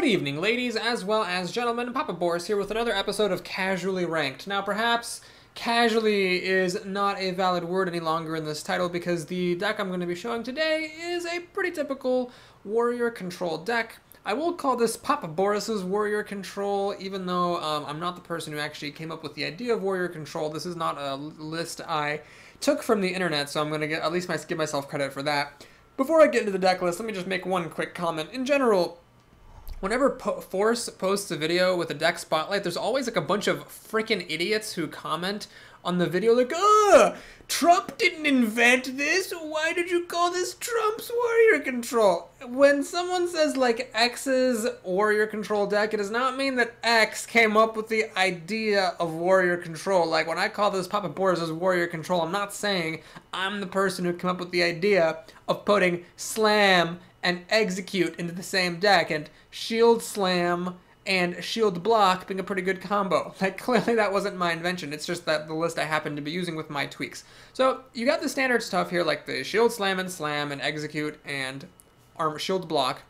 evening, ladies as well as gentlemen. Papa Boris here with another episode of Casually Ranked. Now, perhaps casually is not a valid word any longer in this title because the deck I'm going to be showing today is a pretty typical warrior control deck. I will call this Papa Boris's warrior control, even though I'm not the person who actually came up with the idea of warrior control. This is not a list I took from the internet, so I'm going to at least give myself credit for that. Before I get into the deck list, let me just make one quick comment. In general, whenever Force posts a video with a deck spotlight, there's always like a bunch of freaking idiots who comment on the video like, "Ugh, Trump didn't invent this. Why did you call this Trump's warrior control?" When someone says like X's warrior control deck, it does not mean that X came up with the idea of warrior control. Like when I call this Papa Boris' warrior control, I'm not saying I'm the person who came up with the idea of putting slam and execute into the same deck, and shield slam and shield block being a pretty good combo. Like, clearly that wasn't my invention. It's just that the list I happen to be using with my tweaks. So you got the standard stuff here, like the shield slam and execute and armor shield block,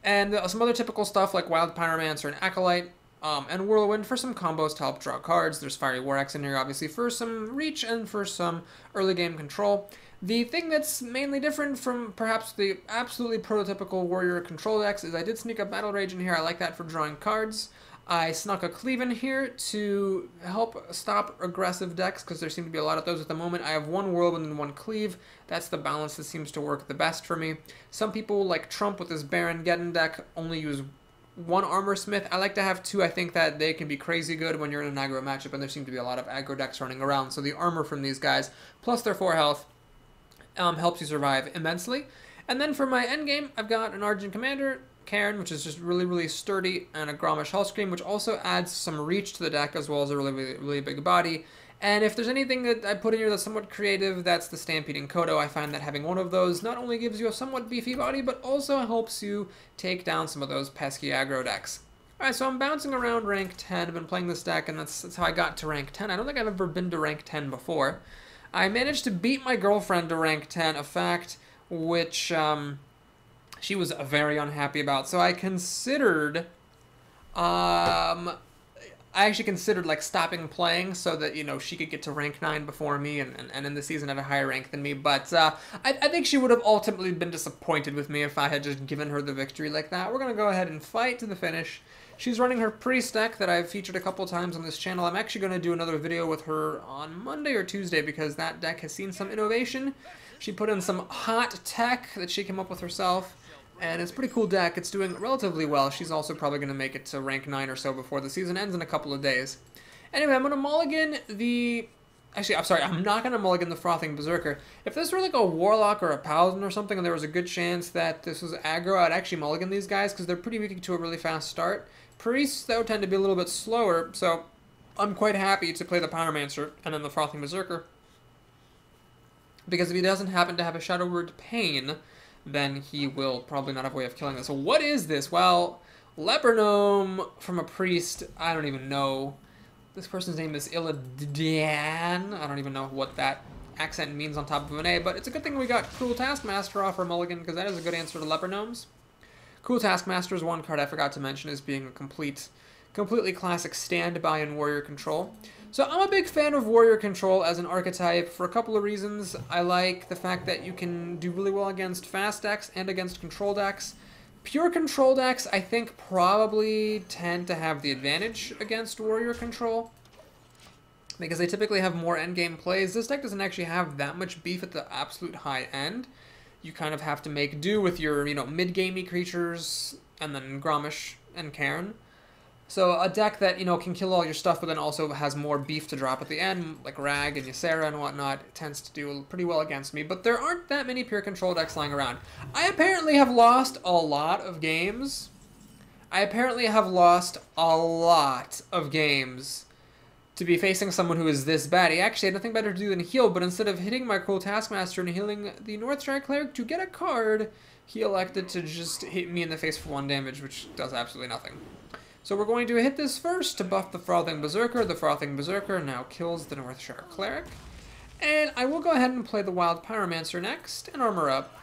and some other typical stuff like Wild Pyromancer and Acolyte, and Whirlwind for some combos to help draw cards. There's Fiery War Axe in here, obviously, for some reach and for some early game control. The thing that's mainly different from perhaps the absolutely prototypical warrior control decks is I did sneak a Battle Rage in here. I like that for drawing cards. I snuck a Cleave in here to help stop aggressive decks because there seem to be a lot of those at the moment. I have one Whirlwind and one Cleave. That's the balance that seems to work the best for me. Some people, like Trump with his Baron Geddon deck, only use one Armor Smith. I like to have two. I think that they can be crazy good when you're in an aggro matchup, and there seem to be a lot of aggro decks running around. So the armor from these guys, plus their 4 health, helps you survive immensely. And then for my endgame, I've got an Argent Commander, Karen, which is just really sturdy, and a Grommash Hellscream, which also adds some reach to the deck as well as a really big body. And if there's anything that I put in here that's somewhat creative, that's the Stampeding Kodo. I find that having one of those not only gives you a somewhat beefy body, but also helps you take down some of those pesky aggro decks. Alright, so I'm bouncing around rank 10. I've been playing this deck, and that's how I got to rank 10. I don't think I've ever been to rank 10 before. I managed to beat my girlfriend to rank 10, a fact which she was very unhappy about. So I considered, I actually considered like stopping playing so that, you know, she could get to rank 9 before me and in the season at a higher rank than me. But I think she would have ultimately been disappointed with me if I had just given her the victory like that. We're going to go ahead and fight to the finish. She's running her Priest deck that I've featured a couple times on this channel. I'm actually going to do another video with her on Monday or Tuesday because that deck has seen some innovation. She put in some hot tech that she came up with herself, and it's a pretty cool deck. It's doing relatively well. She's also probably going to make it to rank 9 or so before the season ends in a couple of days. Anyway, I'm going to mulligan the... Actually, I'm sorry, I'm not going to mulligan the Frothing Berserker. If this were like a Warlock or a Paladin or something and there was a good chance that this was aggro, I'd actually mulligan these guys because they're pretty weak to a really fast start. Priests, though, tend to be a little bit slower, so I'm quite happy to play the Pyromancer and then the Frothing Berserker. Because if he doesn't happen to have a Shadow Word Pain, then he will probably not have a way of killing this. So what is this? Well, Leper Gnome from a Priest, I don't even know. This person's name is Illidan. I don't even know what that accent means on top of an A, but it's a good thing we got Cruel Taskmaster off our mulligan, because that is a good answer to Leper Gnomes. Cruel Taskmaster is one card I forgot to mention as being a completely classic standby in Warrior Control. So I'm a big fan of Warrior Control as an archetype for a couple of reasons. I like the fact that you can do really well against fast decks and against control decks. Pure control decks, I think, probably tend to have the advantage against Warrior Control because they typically have more endgame plays. This deck doesn't actually have that much beef at the absolute high end. You kind of have to make do with your, you know, mid-gamey creatures and then Grommash and Karen. So a deck that, you know, can kill all your stuff but then also has more beef to drop at the end, like Rag and Ysera and whatnot, tends to do pretty well against me. But there aren't that many pure control decks lying around. I apparently have lost a lot of games. To be facing someone who is this bad. He actually had nothing better to do than heal, but instead of hitting my Cruel Taskmaster and healing the Northshire Cleric to get a card, he elected to just hit me in the face for 1 damage, which does absolutely nothing. So we're going to hit this first to buff the Frothing Berserker. The Frothing Berserker now kills the Northshire Cleric. And I will go ahead and play the Wild Pyromancer next and armor up.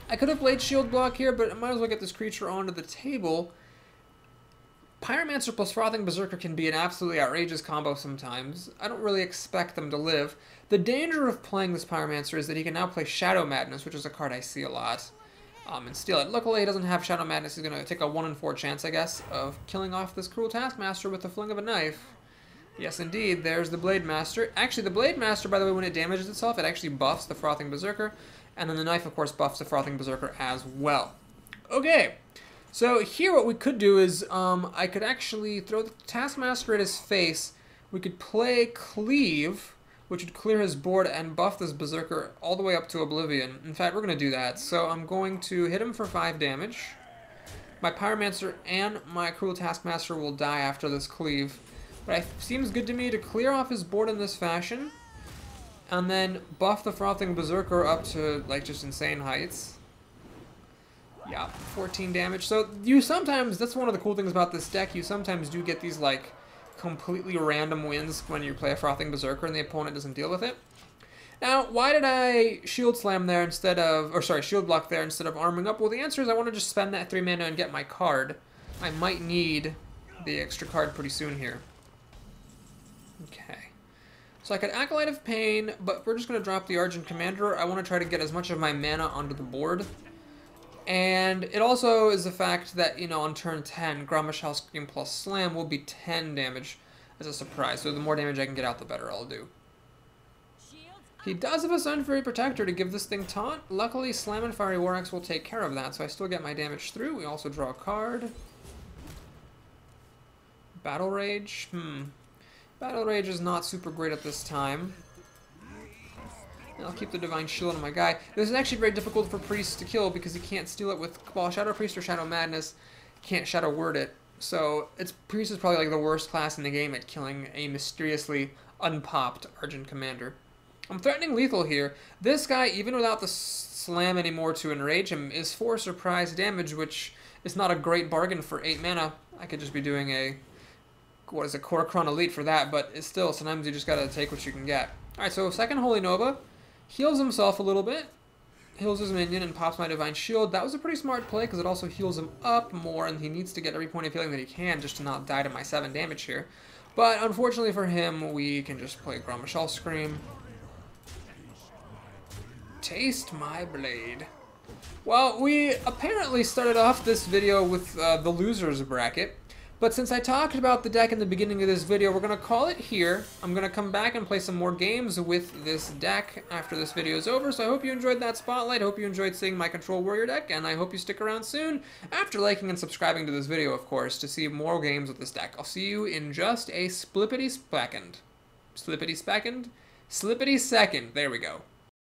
I could have played Shield Block here, but I might as well get this creature onto the table. Pyromancer plus Frothing Berserker can be an absolutely outrageous combo sometimes. I don't really expect them to live. The danger of playing this Pyromancer is that he can now play Shadow Madness, which is a card I see a lot, and steal it. Luckily, he doesn't have Shadow Madness. He's going to take a 1 in 4 chance, I guess, of killing off this Cruel Taskmaster with the fling of a knife. Yes, indeed, there's the Blade Master. Actually, the Blade Master, by the way, when it damages itself, it actually buffs the Frothing Berserker, and then the knife, of course, buffs the Frothing Berserker as well. Okay. So here what we could do is, I could actually throw the Taskmaster at his face. We could play Cleave, which would clear his board and buff this Berserker all the way up to Oblivion. In fact, we're going to do that. So I'm going to hit him for 5 damage. My Pyromancer and my Cruel Taskmaster will die after this Cleave. But it seems good to me to clear off his board in this fashion, and then buff the Frothing Berserker up to, like, just insane heights. Yeah, 14 damage. So you sometimes, that's one of the cool things about this deck, you sometimes do get these, like, completely random wins when you play a Frothing Berserker and the opponent doesn't deal with it. Now, why did I Shield Slam there instead of, or sorry, Shield Block there instead of arming up? Well, the answer is I want to just spend that 3 mana and get my card. I might need the extra card pretty soon here. Okay. So I could Acolyte of Pain, but we're just going to drop the Argent Commander. I want to try to get as much of my mana onto the board. And it also is the fact that, you know, on turn 10, Gromashal Scream plus Slam will be 10 damage as a surprise. So the more damage I can get out, the better I'll do. He does have a Sun Fury Protector to give this thing taunt. Luckily, Slam and Fiery War Axe will take care of that, so I still get my damage through. We also draw a card. Battle Rage. Battle Rage is not super great at this time. I'll keep the Divine Shield on my guy. This is actually very difficult for Priest to kill because he can't steal it with, well, Shadow Priest or Shadow Madness. Can't Shadow Word it. So Priest is probably like the worst class in the game at killing a mysteriously unpopped Argent Commander. I'm threatening lethal here. This guy, even without the Slam anymore to enrage him, is 4 surprise damage, which is not a great bargain for 8 mana. I could just be doing a, what is it, Korokron Elite for that, but it's still, sometimes you just gotta take what you can get. Alright, so second Holy Nova. Heals himself a little bit, heals his minion, and pops my Divine Shield. That was a pretty smart play, because it also heals him up more, and he needs to get every point of healing that he can just to not die to my 7 damage here. But unfortunately for him, we can just play Gromashal Scream. Taste my blade. Well, we apparently started off this video with the losers bracket. But since I talked about the deck in the beginning of this video, we're going to call it here. I'm going to come back and play some more games with this deck after this video is over. So I hope you enjoyed that spotlight. I hope you enjoyed seeing my Control Warrior deck. And I hope you stick around soon, after liking and subscribing to this video, of course, to see more games with this deck. I'll see you in just a splippity-spackend. Slippity-spackend? Slippity-second. There we go.